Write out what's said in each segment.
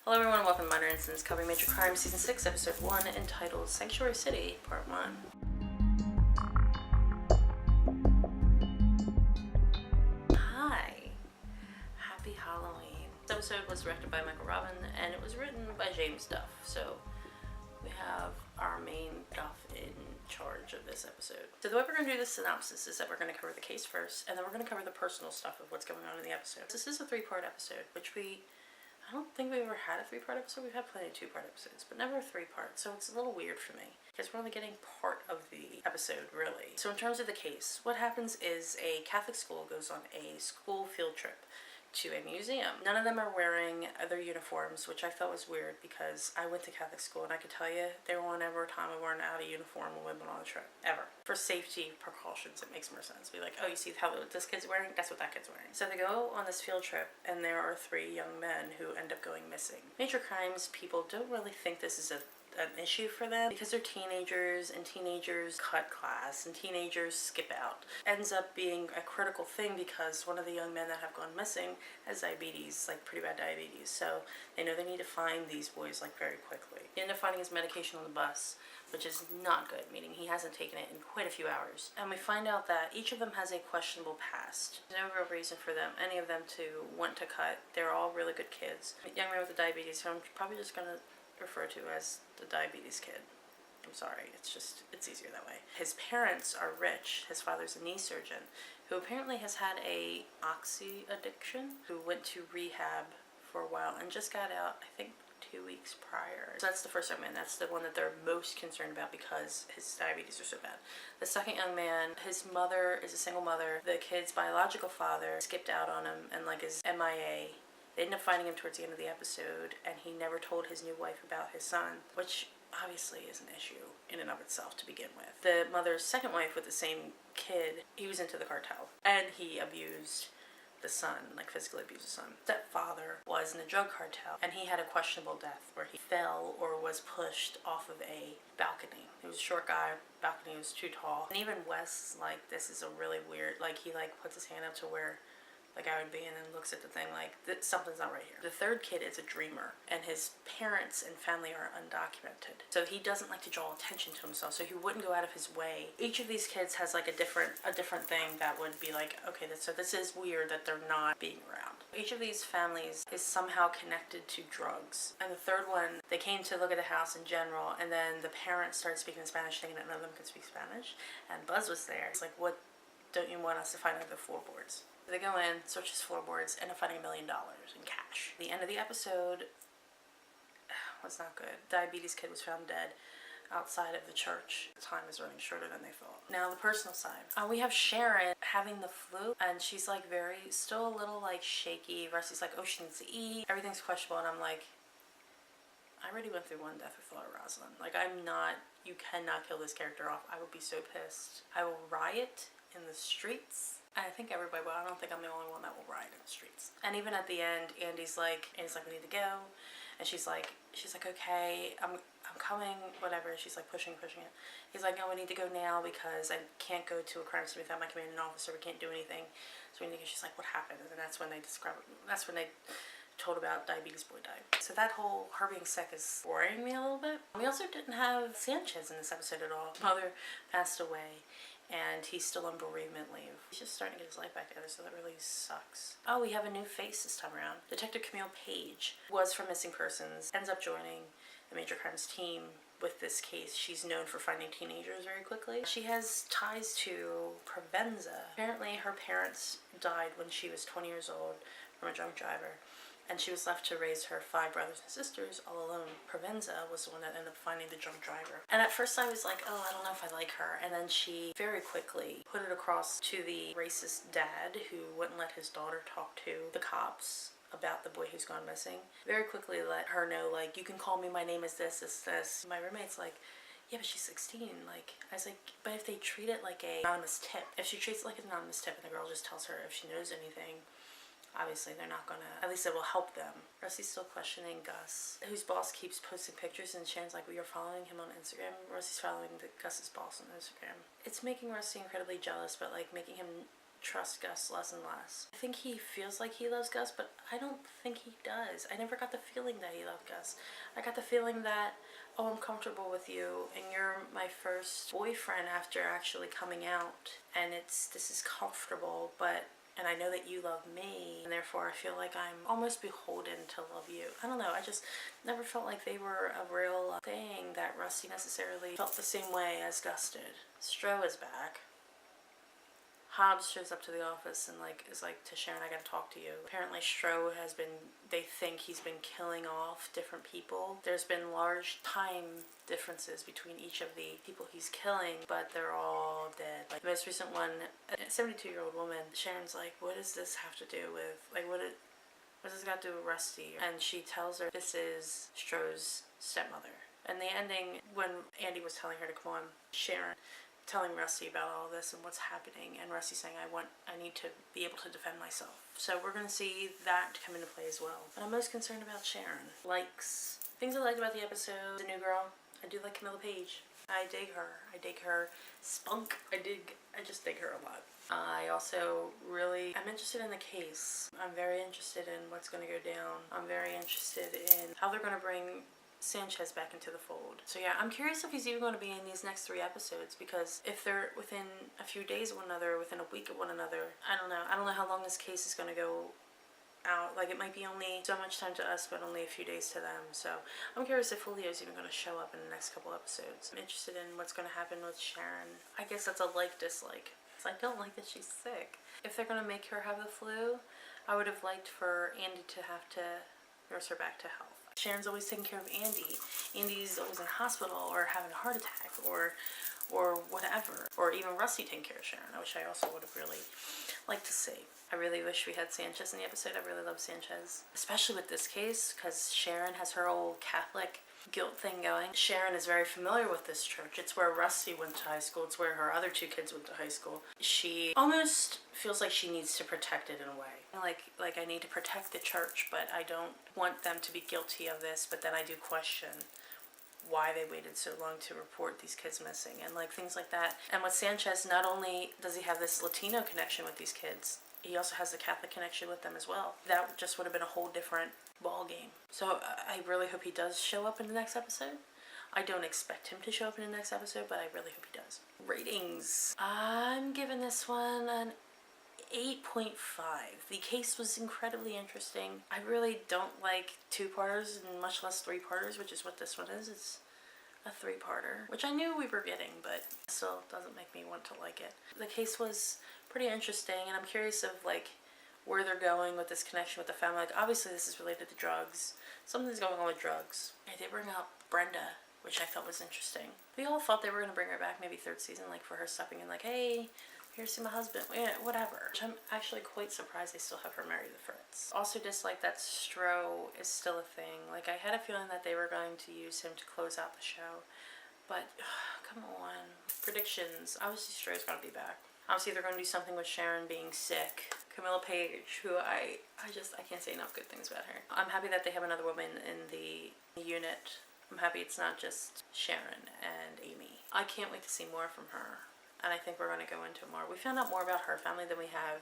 Hello everyone, welcome to Minor Incidents covering major crime, season 6, episode 1, entitled Sanctuary City, part 1. Hi, happy Halloween. This episode was directed by Michael Robin and it was written by James Duff, so we have our main Duff in charge of this episode. So the way we're going to do the synopsis is that we're going to cover the case first, and then we're going to cover the personal stuff of what's going on in the episode. This is a 3-part episode, which I don't think we've ever had a 3-part episode. We've had plenty of 2-part episodes, but never a 3-part, so it's a little weird for me because we're only getting part of the episode, really. So in terms of the case, what happens is a Catholic school goes on a school field trip to a museum. None of them are wearing their uniforms, which I felt was weird because I went to Catholic school and I could tell you there won't ever a time we weren't out of uniform when we went on a trip. Ever. For safety precautions, it makes more sense. Be like, oh, you see how this kid's wearing? That's what that kid's wearing. So they go on this field trip and there are 3 young men who end up going missing. Major crimes, people don't really think this is an issue for them because they're teenagers and teenagers cut class and teenagers skip out. Ends up being a critical thing because one of the young men that have gone missing has diabetes, like pretty bad diabetes, so they know they need to find these boys like very quickly. They end up finding his medication on the bus, which is not good, meaning he hasn't taken it in quite a few hours. And we find out that each of them has a questionable past. There's no real reason for them, any of them, to want to cut. They're all really good kids. The young man with the diabetes, who I'm probably just gonna refer to as the diabetes kid. I'm sorry, it's easier that way. His parents are rich. His father's a knee surgeon who apparently has had a oxy addiction, who went to rehab for a while and just got out, I think, 2 weeks prior. So that's the first young man. That's the one that they're most concerned about because his diabetes are so bad. The second young man, his mother is a single mother. The kid's biological father skipped out on him and like is MIA. They end up finding him towards the end of the episode, and he never told his new wife about his son, which obviously is an issue in and of itself to begin with. The mother's second wife with the same kid, he was into the cartel, and he abused the son, like physically abused the son. Stepfather was in a drug cartel, and he had a questionable death where he fell or was pushed off of a balcony. He was a short guy, balcony was too tall. And even Wes, like, this is a really weird, like, he like puts his hand up to where like I would be and then looks at the thing like, something's not right here. The third kid is a dreamer, and his parents and family are undocumented. So he doesn't like to draw attention to himself, so he wouldn't go out of his way. Each of these kids has like a different thing that would be like, okay, so this is weird that they're not being around. Each of these families is somehow connected to drugs. And the third one, they came to look at the house in general, and then the parents started speaking Spanish, thinking that none of them could speak Spanish, and Buzz was there. It's like, what don't you want us to find under the floorboards? They go in, search his floorboards, end up finding $1 million in cash. The end of the episode was not good. Diabetes kid was found dead outside of the church. The time is running shorter than they thought. Now the personal side. We have Sharon having the flu, and she's like still a little like shaky. Rusty's like, oh, she needs to eat. Everything's questionable, and I'm like, I already went through one death with Laura Rosalind. Like, you cannot kill this character off. I would be so pissed. I will riot in the streets. I think everybody will. I don't think I'm the only one that will riot in the streets. And even at the end, Andy's like, we need to go. And she's like, okay, I'm coming, whatever. She's like pushing it. He's like, no, we need to go now because I can't go to a crime scene without my commanding officer. We can't do anything. So we need to go. She's like, what happened? And that's when they told about diabetes boy died. So that whole her being sick is worrying me a little bit. We also didn't have Sanchez in this episode at all. His mother passed away, and he's still on bereavement leave. He's just starting to get his life back together, so that really sucks. Oh, we have a new face this time around. Detective Camille Page was from Missing Persons, ends up joining the Major Crimes team with this case. She's known for finding teenagers very quickly. She has ties to Provenza. Apparently her parents died when she was 20 years old from a drunk driver, and she was left to raise her 5 brothers and sisters all alone. Provenza was the one that ended up finding the drunk driver. And at first I was like, oh, I don't know if I like her. And then she very quickly put it across to the racist dad who wouldn't let his daughter talk to the cops about the boy who's gone missing. Very quickly let her know, like, you can call me, my name is this. My roommate's like, yeah, but she's 16. Like, I was like, but if they treat it like an anonymous tip, if she treats it like an anonymous tip and the girl just tells her if she knows anything, obviously they're not gonna, at least it will help them. Rusty's still questioning Gus, whose boss keeps posting pictures, and Sharon's like, we are following him on Instagram. Rusty's following Gus's boss on Instagram. It's making Rusty incredibly jealous, but like making him trust Gus less and less. I think he feels like he loves Gus, but I don't think he does. I never got the feeling that he loved Gus. I got the feeling that, oh, I'm comfortable with you and you're my first boyfriend after actually coming out, and this is comfortable, and I know that you love me, and therefore I feel like I'm almost beholden to love you. I don't know, I just never felt like they were a real thing that Rusty necessarily felt the same way as Gus did. Stro is back. Hobbs shows up to the office and is like to Sharon, I gotta talk to you. Apparently Stro they think he's been killing off different people. There's been large time differences between each of the people he's killing, but they're all dead. Like the most recent one, a 72-year-old woman, Sharon's like, what does this have to do with, what does this got to do with Rusty? And she tells her this is Stro's stepmother. And the ending, when Andy was telling her to come on, Sharon telling Rusty about all this and what's happening, and Rusty saying, I need to be able to defend myself. So we're going to see that come into play as well. But I'm most concerned about Sharon. Things I liked about the episode, the new girl. I do like Camilla Page. I dig her. I dig her spunk. I just dig her a lot. I also I'm interested in the case. I'm very interested in what's going to go down. I'm very interested in how they're going to bring Sanchez back into the fold. So yeah, I'm curious if he's even going to be in these next 3 episodes, because if they're within a few days of one another, within a week of one another, I don't know how long this case is going to go out. It might be only so much time to us, but only a few days to them. So I'm curious if Julio's even going to show up in the next couple episodes. I'm interested in what's going to happen with Sharon. I guess that's a like-dislike. I don't like that she's sick. If they're going to make her have the flu, I would have liked for Andy to have to nurse her back to health. Sharon's always taking care of Andy. Andy's always in hospital or having a heart attack or whatever. Or even Rusty taking care of Sharon, which I also would have really liked to see. I really wish we had Sanchez in the episode. I really love Sanchez. Especially with this case, because Sharon has her old Catholic guilt thing going. Sharon is very familiar with this church. It's where Rusty went to high school. It's where her other 2 kids went to high school. She almost feels like she needs to protect it in a way. Like I need to protect the church, but I don't want them to be guilty of this, but then I do question why they waited so long to report these kids missing and things like that. And with Sanchez, not only does he have this Latino connection with these kids, he also has the Catholic connection with them as well. That just would have been a whole different ball game. So I really hope he does show up in the next episode. I don't expect him to show up in the next episode, but I really hope he does. Ratings. I'm giving this one an 8.5. The case was incredibly interesting. I really don't like 2-parters and much less 3-parters, which is what this one is. It's a 3-parter, which I knew we were getting, but still doesn't make me want to like it. The case was pretty interesting, and I'm curious of where they're going with this connection with the family. Obviously this is related to drugs. Something's going on with drugs. I did bring up Brenda, which I thought was interesting. We all thought they were going to bring her back maybe 3rd season, for her stepping in hey, here's to my husband, yeah, whatever. Which I'm actually quite surprised they still have her marry the Fritz. Also dislike that Stro is still a thing. I had a feeling that they were going to use him to close out the show, but come on. Predictions. Obviously Stro's going to be back. Obviously they're going to do something with Sharon being sick. Camilla Page, who I can't say enough good things about her. I'm happy that they have another woman in the unit. I'm happy it's not just Sharon and Amy. I can't wait to see more from her. And I think we're going to go into more. We found out more about her family than we have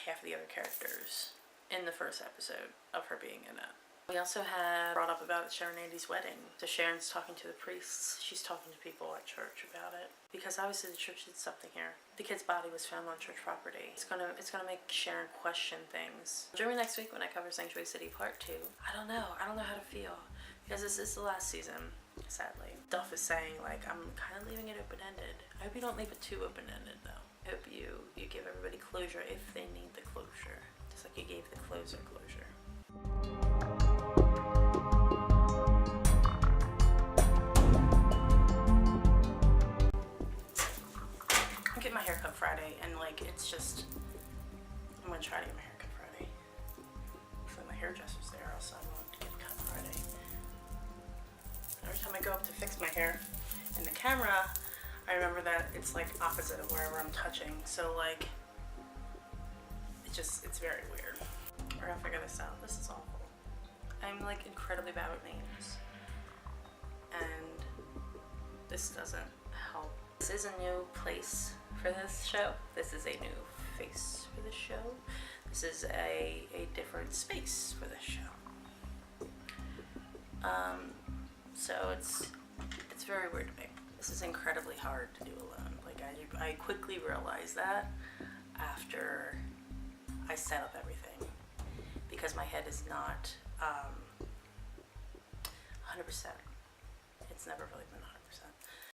half the other characters in the first episode of her being in it. We also had brought up about Sharon and Andy's wedding. So Sharon's talking to the priests. She's talking to people at church about it. Because obviously the church did something here. The kid's body was found on church property. It's gonna make Sharon question things. Join me next week when I cover Sanctuary City Part 2. I don't know how to feel. Because this is the last season, sadly. Duff is saying, I'm kind of leaving it open-ended. I hope you don't leave it too open-ended, though. I hope you give everybody closure if they need the closure. Just like you gave the closer closure. I'm getting my hair cut Friday, and it's just, I'm gonna try to get my hair cut Friday. Hopefully my hairdresser's there, else I won't get cut Friday. Every time I go up to fix my hair in the camera, I remember that it's opposite of wherever I'm touching, so it's very weird. We're gonna figure this out. This is awful. I'm incredibly bad with names, and this doesn't help This is a new place for this show. This is a new face for the show. This is a different space for this show. So it's very weird to me. This is incredibly hard to do alone. Like I quickly realized that after I set up everything, because my head is not